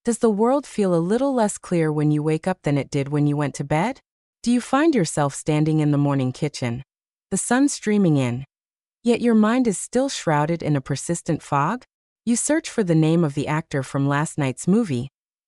Does the world feel a little less clear when you wake up than it did when you went to bed? Do you find yourself standing in the morning kitchen, the sun streaming in, yet your mind is still shrouded in a persistent fog? You search for the name of the actor from last night's movie,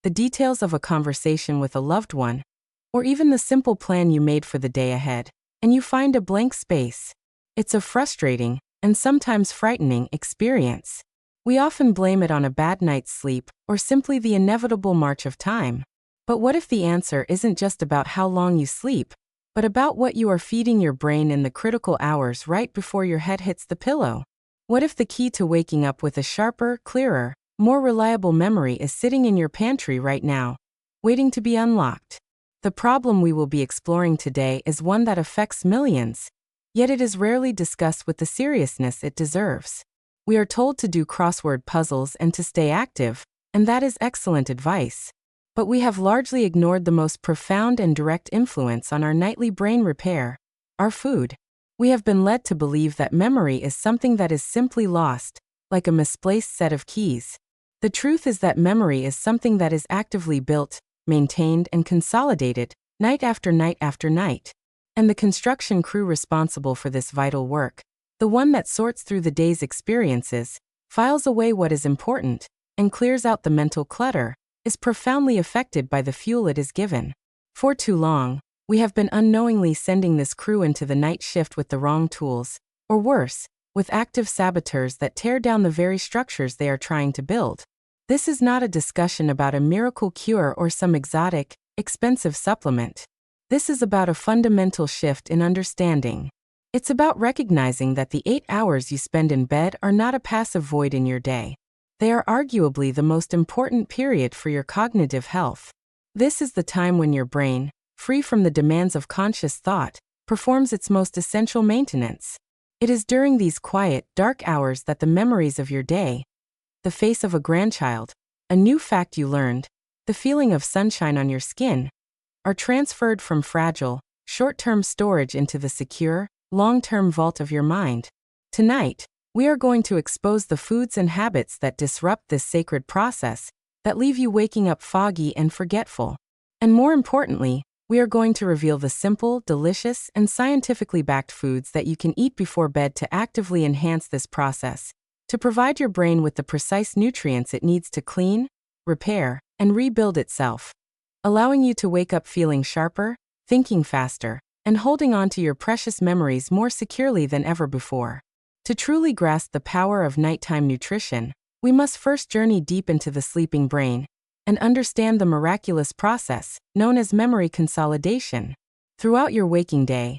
the details of a conversation with a loved one, or even the simple plan you made for the day ahead, and you find a blank space. It's a frustrating, and sometimes frightening, experience. We often blame it on a bad night's sleep, or simply the inevitable march of time. But what if the answer isn't just about how long you sleep, but about what you are feeding your brain in the critical hours right before your head hits the pillow? What if the key to waking up with a sharper, clearer, more reliable memory is sitting in your pantry right now, waiting to be unlocked? The problem we will be exploring today is one that affects millions, yet it is rarely discussed with the seriousness it deserves. We are told to do crossword puzzles and to stay active, and that is excellent advice. But we have largely ignored the most profound and direct influence on our nightly brain repair: our food. We have been led to believe that memory is something that is simply lost, like a misplaced set of keys. The truth is that memory is something that is actively built, maintained, and consolidated, night after night after night. And the construction crew responsible for this vital work, the one that sorts through the day's experiences, files away what is important, and clears out the mental clutter, is profoundly affected by the fuel it is given. For too long, we have been unknowingly sending this crew into the night shift with the wrong tools, or worse, with active saboteurs that tear down the very structures they are trying to build. This is not a discussion about a miracle cure or some exotic, expensive supplement. This is about a fundamental shift in understanding. It's about recognizing that the 8 hours you spend in bed are not a passive void in your day. They are arguably the most important period for your cognitive health. This is the time when your brain, free from the demands of conscious thought, performs its most essential maintenance. It is during these quiet, dark hours that the memories of your day, the face of a grandchild, a new fact you learned, the feeling of sunshine on your skin, are transferred from fragile, short-term storage into the secure, long-term vault of your mind. Tonight, we are going to expose the foods and habits that disrupt this sacred process, that leave you waking up foggy and forgetful. And more importantly, we are going to reveal the simple, delicious, and scientifically backed foods that you can eat before bed to actively enhance this process, to provide your brain with the precise nutrients it needs to clean, repair, and rebuild itself, allowing you to wake up feeling sharper, thinking faster, and holding on to your precious memories more securely than ever before. To truly grasp the power of nighttime nutrition, we must first journey deep into the sleeping brain and understand the miraculous process known as memory consolidation. Throughout your waking day,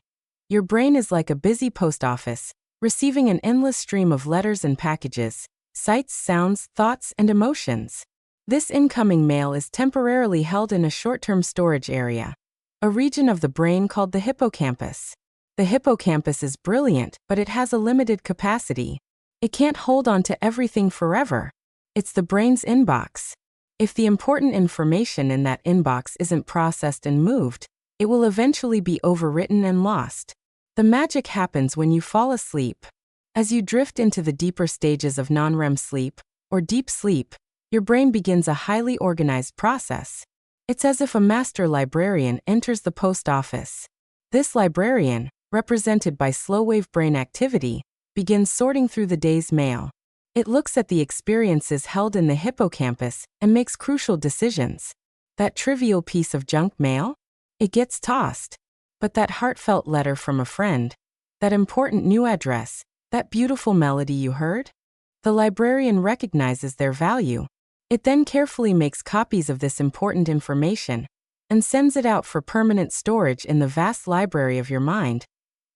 your brain is like a busy post office, receiving an endless stream of letters and packages, sights, sounds, thoughts, and emotions. This incoming mail is temporarily held in a short-term storage area, a region of the brain called the hippocampus. The hippocampus is brilliant, but it has a limited capacity. It can't hold on to everything forever. It's the brain's inbox. If the important information in that inbox isn't processed and moved, it will eventually be overwritten and lost. The magic happens when you fall asleep. As you drift into the deeper stages of non-REM sleep, or deep sleep, your brain begins a highly organized process. It's as if a master librarian enters the post office. This librarian, represented by slow-wave brain activity, begins sorting through the day's mail. It looks at the experiences held in the hippocampus and makes crucial decisions. That trivial piece of junk mail? It gets tossed. But that heartfelt letter from a friend, that important new address, that beautiful melody you heard? The librarian recognizes their value. It then carefully makes copies of this important information and sends it out for permanent storage in the vast library of your mind,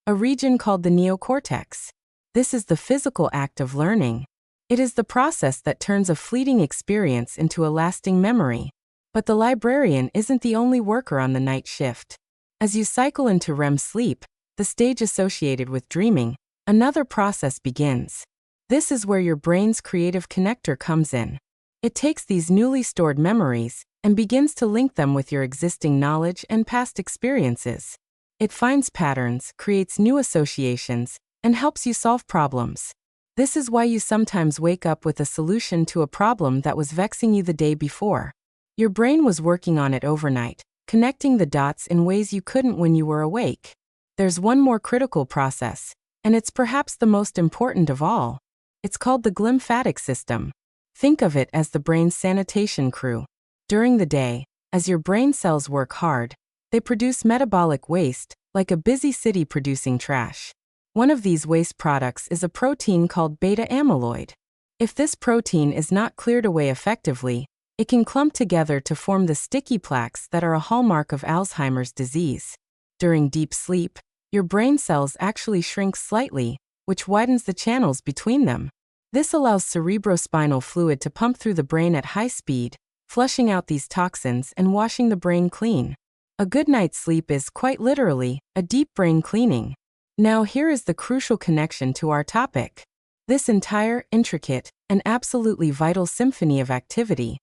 a region called the neocortex. This is the physical act of learning. It is the process that turns a fleeting experience into a lasting memory. But the librarian isn't the only worker on the night shift. As you cycle into REM sleep, the stage associated with dreaming, another process begins. This is where your brain's creative connector comes in. It takes these newly stored memories and begins to link them with your existing knowledge and past experiences. It finds patterns, creates new associations, and helps you solve problems. This is why you sometimes wake up with a solution to a problem that was vexing you the day before. Your brain was working on it overnight, connecting the dots in ways you couldn't when you were awake. There's one more critical process, and it's perhaps the most important of all. It's called the glymphatic system. Think of it as the brain's sanitation crew. During the day, as your brain cells work hard, they produce metabolic waste, like a busy city producing trash. One of these waste products is a protein called beta amyloid. If this protein is not cleared away effectively, it can clump together to form the sticky plaques that are a hallmark of Alzheimer's disease. During deep sleep, your brain cells actually shrink slightly, which widens the channels between them. This allows cerebrospinal fluid to pump through the brain at high speed, flushing out these toxins and washing the brain clean. A good night's sleep is, quite literally, a deep brain cleaning. Now here is the crucial connection to our topic. This entire, intricate, and absolutely vital symphony of activity,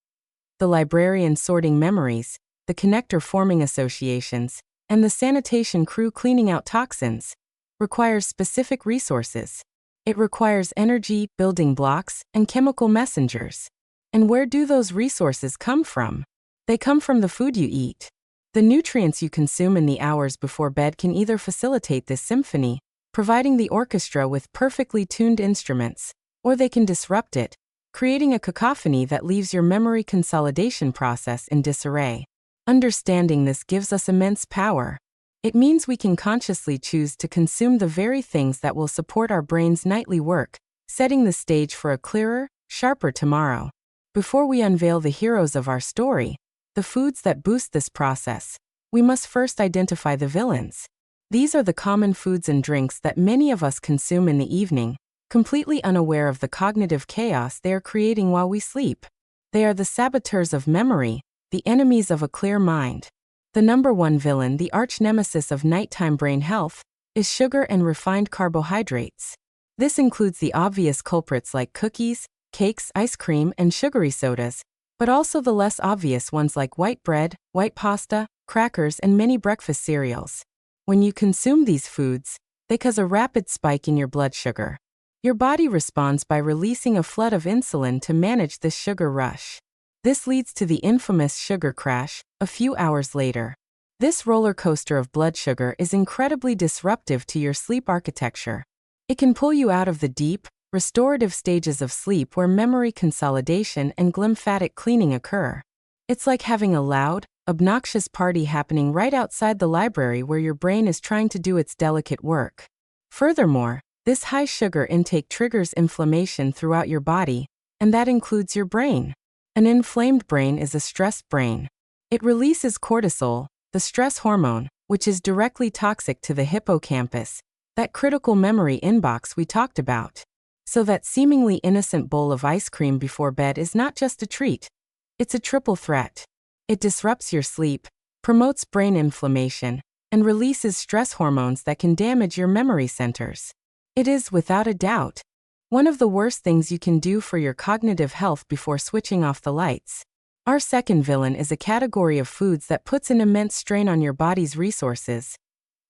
the librarian sorting memories, the connector forming associations, and the sanitation crew cleaning out toxins, requires specific resources. It requires energy, building blocks, and chemical messengers. And where do those resources come from? They come from the food you eat. The nutrients you consume in the hours before bed can either facilitate this symphony, providing the orchestra with perfectly tuned instruments, or they can disrupt it, creating a cacophony that leaves your memory consolidation process in disarray. Understanding this gives us immense power. It means we can consciously choose to consume the very things that will support our brain's nightly work, setting the stage for a clearer, sharper tomorrow. Before we unveil the heroes of our story, the foods that boost this process, we must first identify the villains. These are the common foods and drinks that many of us consume in the evening, completely unaware of the cognitive chaos they are creating while we sleep. They are the saboteurs of memory, the enemies of a clear mind. The number one villain, the arch-nemesis of nighttime brain health, is sugar and refined carbohydrates. This includes the obvious culprits like cookies, cakes, ice cream, and sugary sodas, but also the less obvious ones like white bread, white pasta, crackers, and many breakfast cereals. When you consume these foods, they cause a rapid spike in your blood sugar. Your body responds by releasing a flood of insulin to manage this sugar rush. This leads to the infamous sugar crash, a few hours later. This roller coaster of blood sugar is incredibly disruptive to your sleep architecture. It can pull you out of the deep, restorative stages of sleep where memory consolidation and glymphatic cleaning occur. It's like having a loud, obnoxious party happening right outside the library where your brain is trying to do its delicate work. Furthermore, this high sugar intake triggers inflammation throughout your body, and that includes your brain. An inflamed brain is a stressed brain. It releases cortisol, the stress hormone, which is directly toxic to the hippocampus, that critical memory inbox we talked about. So that seemingly innocent bowl of ice cream before bed is not just a treat. It's a triple threat. It disrupts your sleep, promotes brain inflammation, and releases stress hormones that can damage your memory centers. It is, without a doubt, one of the worst things you can do for your cognitive health before switching off the lights. Our second villain is a category of foods that puts an immense strain on your body's resources.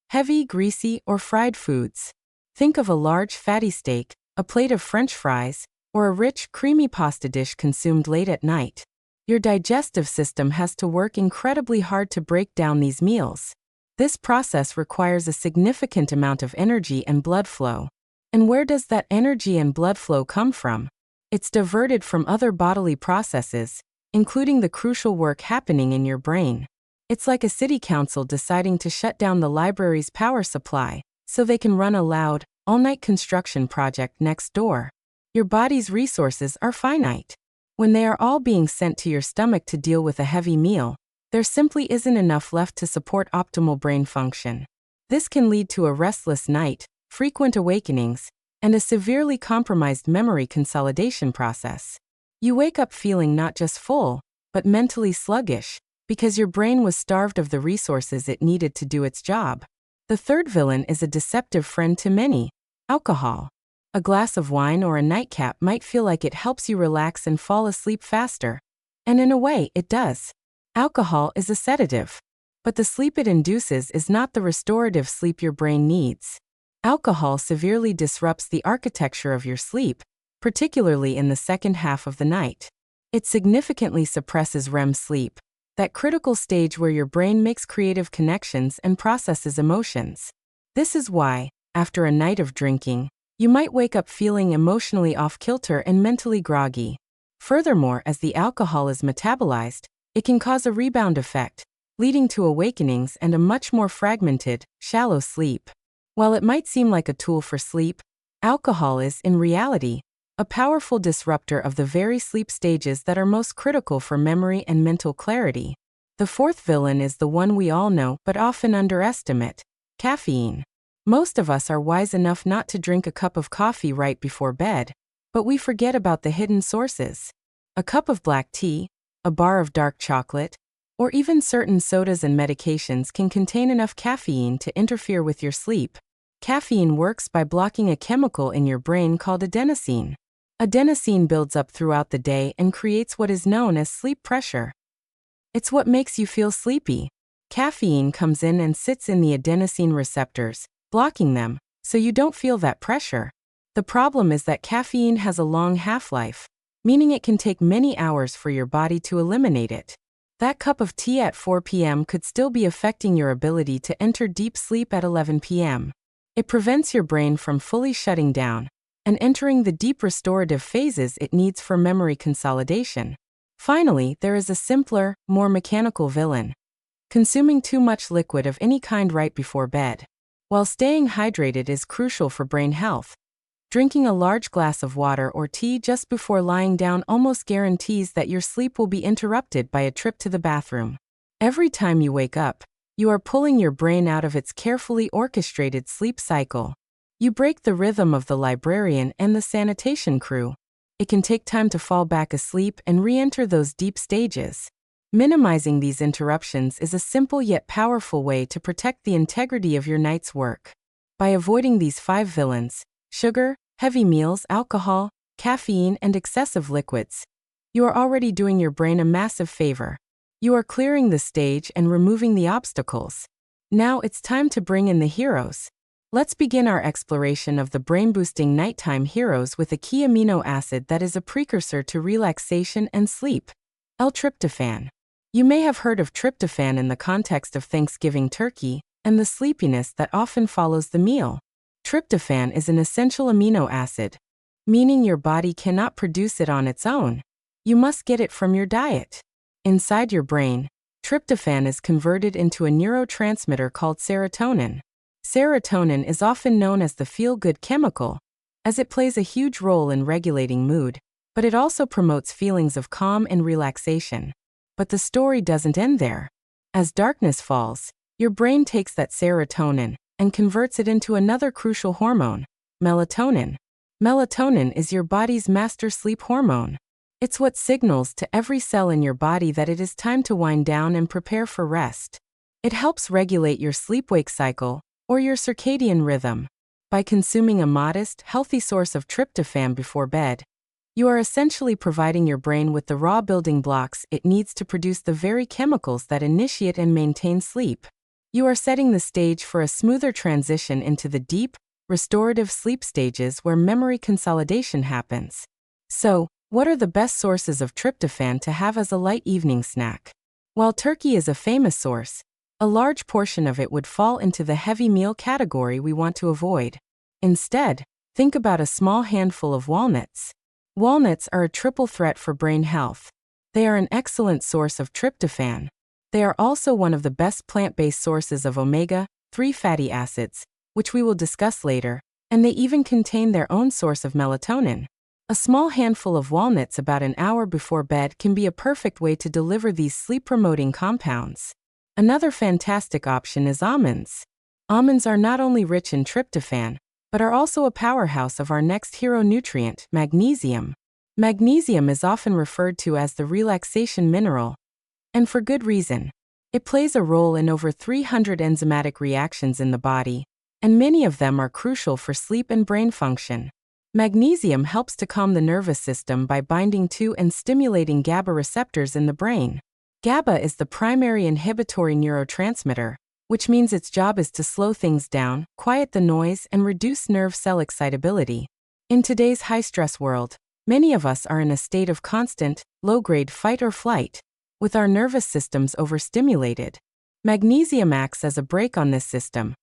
Heavy, greasy, or fried foods. Think of a large, fatty steak, a plate of French fries, or a rich, creamy pasta dish consumed late at night. Your digestive system has to work incredibly hard to break down these meals. This process requires a significant amount of energy and blood flow. And where does that energy and blood flow come from? It's diverted from other bodily processes, including the crucial work happening in your brain. It's like a city council deciding to shut down the library's power supply so they can run a loud, all-night construction project next door. Your body's resources are finite. When they are all being sent to your stomach to deal with a heavy meal, there simply isn't enough left to support optimal brain function. This can lead to a restless night, frequent awakenings, and a severely compromised memory consolidation process. You wake up feeling not just full, but mentally sluggish, because your brain was starved of the resources it needed to do its job. The third villain is a deceptive friend to many: alcohol. A glass of wine or a nightcap might feel like it helps you relax and fall asleep faster. And in a way, it does. Alcohol is a sedative. But the sleep it induces is not the restorative sleep your brain needs. Alcohol severely disrupts the architecture of your sleep, particularly in the second half of the night. It significantly suppresses REM sleep, that critical stage where your brain makes creative connections and processes emotions. This is why, after a night of drinking, you might wake up feeling emotionally off-kilter and mentally groggy. Furthermore, as the alcohol is metabolized, it can cause a rebound effect, leading to awakenings and a much more fragmented, shallow sleep. While it might seem like a tool for sleep, alcohol is, in reality, a powerful disruptor of the very sleep stages that are most critical for memory and mental clarity. The fourth villain is the one we all know but often underestimate: caffeine. Most of us are wise enough not to drink a cup of coffee right before bed, but we forget about the hidden sources. A cup of black tea, a bar of dark chocolate, or even certain sodas and medications can contain enough caffeine to interfere with your sleep. Caffeine works by blocking a chemical in your brain called adenosine. Adenosine builds up throughout the day and creates what is known as sleep pressure. It's what makes you feel sleepy. Caffeine comes in and sits in the adenosine receptors, blocking them, so you don't feel that pressure. The problem is that caffeine has a long half-life, meaning it can take many hours for your body to eliminate it. That cup of tea at 4 p.m. could still be affecting your ability to enter deep sleep at 11 p.m. It prevents your brain from fully shutting down and entering the deep restorative phases it needs for memory consolidation. Finally, there is a simpler, more mechanical villain: consuming too much liquid of any kind right before bed. While staying hydrated is crucial for brain health, drinking a large glass of water or tea just before lying down almost guarantees that your sleep will be interrupted by a trip to the bathroom. Every time you wake up, you are pulling your brain out of its carefully orchestrated sleep cycle. You break the rhythm of the librarian and the sanitation crew. It can take time to fall back asleep and re-enter those deep stages. Minimizing these interruptions is a simple yet powerful way to protect the integrity of your night's work. By avoiding these 5 villains: sugar, heavy meals, alcohol, caffeine, and excessive liquids, you are already doing your brain a massive favor. You are clearing the stage and removing the obstacles. Now it's time to bring in the heroes. Let's begin our exploration of the brain-boosting nighttime heroes with a key amino acid that is a precursor to relaxation and sleep: L-tryptophan. You may have heard of tryptophan in the context of Thanksgiving turkey and the sleepiness that often follows the meal. Tryptophan is an essential amino acid, meaning your body cannot produce it on its own. You must get it from your diet. Inside your brain, tryptophan is converted into a neurotransmitter called serotonin. Serotonin is often known as the feel-good chemical, as it plays a huge role in regulating mood, but it also promotes feelings of calm and relaxation. But the story doesn't end there. As darkness falls, your brain takes that serotonin and converts it into another crucial hormone: melatonin. Melatonin is your body's master sleep hormone. It's what signals to every cell in your body that it is time to wind down and prepare for rest. It helps regulate your sleep-wake cycle, or your circadian rhythm. By consuming a modest, healthy source of tryptophan before bed, you are essentially providing your brain with the raw building blocks it needs to produce the very chemicals that initiate and maintain sleep. You are setting the stage for a smoother transition into the deep, restorative sleep stages where memory consolidation happens. So, what are the best sources of tryptophan to have as a light evening snack? While turkey is a famous source, a large portion of it would fall into the heavy meal category we want to avoid. Instead, think about a small handful of walnuts. Walnuts are a triple threat for brain health. They are an excellent source of tryptophan. They are also one of the best plant-based sources of omega-3 fatty acids, which we will discuss later, and they even contain their own source of melatonin. A small handful of walnuts about an hour before bed can be a perfect way to deliver these sleep-promoting compounds. Another fantastic option is almonds. Almonds are not only rich in tryptophan, but are also a powerhouse of our next hero nutrient, magnesium. Magnesium is often referred to as the relaxation mineral, and for good reason. It plays a role in over 300 enzymatic reactions in the body, and many of them are crucial for sleep and brain function. Magnesium helps to calm the nervous system by binding to and stimulating GABA receptors in the brain. GABA is the primary inhibitory neurotransmitter, which means its job is to slow things down, quiet the noise, and reduce nerve cell excitability. In today's high-stress world, Many of us are in a state of constant, low-grade fight or flight, with our nervous systems overstimulated. Magnesium acts as a brake on this system,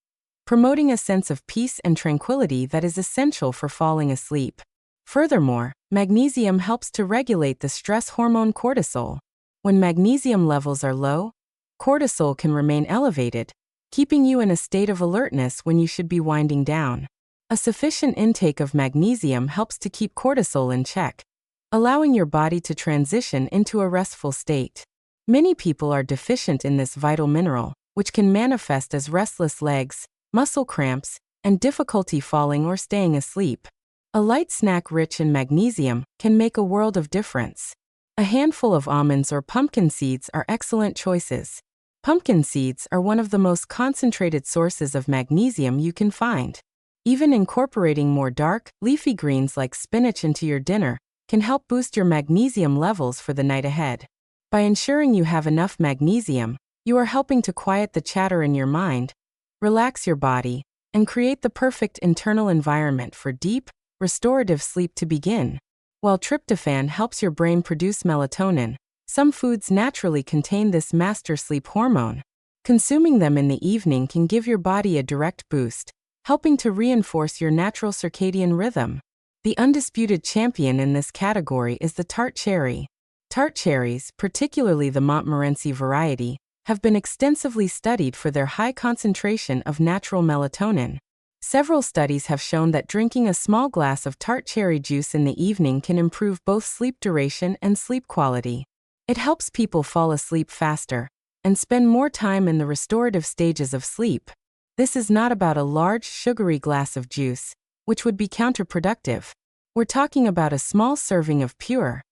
promoting a sense of peace and tranquility that is essential for falling asleep. Furthermore, magnesium helps to regulate the stress hormone cortisol. When magnesium levels are low, cortisol can remain elevated, keeping you in a state of alertness when you should be winding down. A sufficient intake of magnesium helps to keep cortisol in check, allowing your body to transition into a restful state. Many people are deficient in this vital mineral, which can manifest as restless legs, muscle cramps, and difficulty falling or staying asleep. A light snack rich in magnesium can make a world of difference. A handful of almonds or pumpkin seeds are excellent choices. Pumpkin seeds are one of the most concentrated sources of magnesium you can find. Even incorporating more dark, leafy greens like spinach into your dinner can help boost your magnesium levels for the night ahead. By ensuring you have enough magnesium, you are helping to quiet the chatter in your mind, relax your body, and create the perfect internal environment for deep, restorative sleep to begin. While tryptophan helps your brain produce melatonin, some foods naturally contain this master sleep hormone. Consuming them in the evening can give your body a direct boost, helping to reinforce your natural circadian rhythm. The undisputed champion in this category is the tart cherry. Tart cherries, particularly the Montmorency variety, have been extensively studied for their high concentration of natural melatonin. Several studies have shown that drinking a small glass of tart cherry juice in the evening can improve both sleep duration and sleep quality. It helps people fall asleep faster and spend more time in the restorative stages of sleep. This is not about a large, sugary glass of juice, which would be counterproductive. We're talking about a small serving of pure,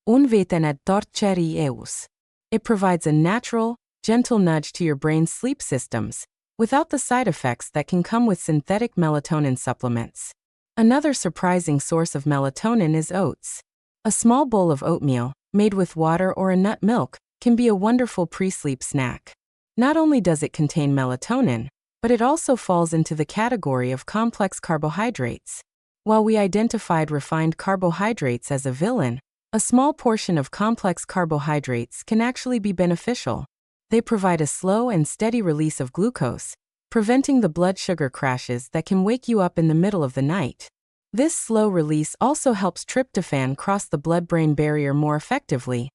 unvetenad tart cherry eus. It provides a natural, gentle nudge to your brain's sleep systems, without the side effects that can come with synthetic melatonin supplements. Another surprising source of melatonin is oats. A small bowl of oatmeal, made with water or a nut milk, can be a wonderful pre-sleep snack. Not only does it contain melatonin, but it also falls into the category of complex carbohydrates. While we identified refined carbohydrates as a villain, a small portion of complex carbohydrates can actually be beneficial. They provide a slow and steady release of glucose, preventing the blood sugar crashes that can wake you up in the middle of the night. This slow release also helps tryptophan cross the blood-brain barrier more effectively,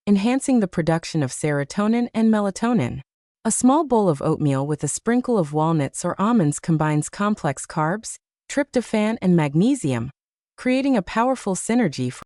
enhancing the production of serotonin and melatonin. A small bowl of oatmeal with a sprinkle of walnuts or almonds combines complex carbs, tryptophan, and magnesium, creating a powerful synergy for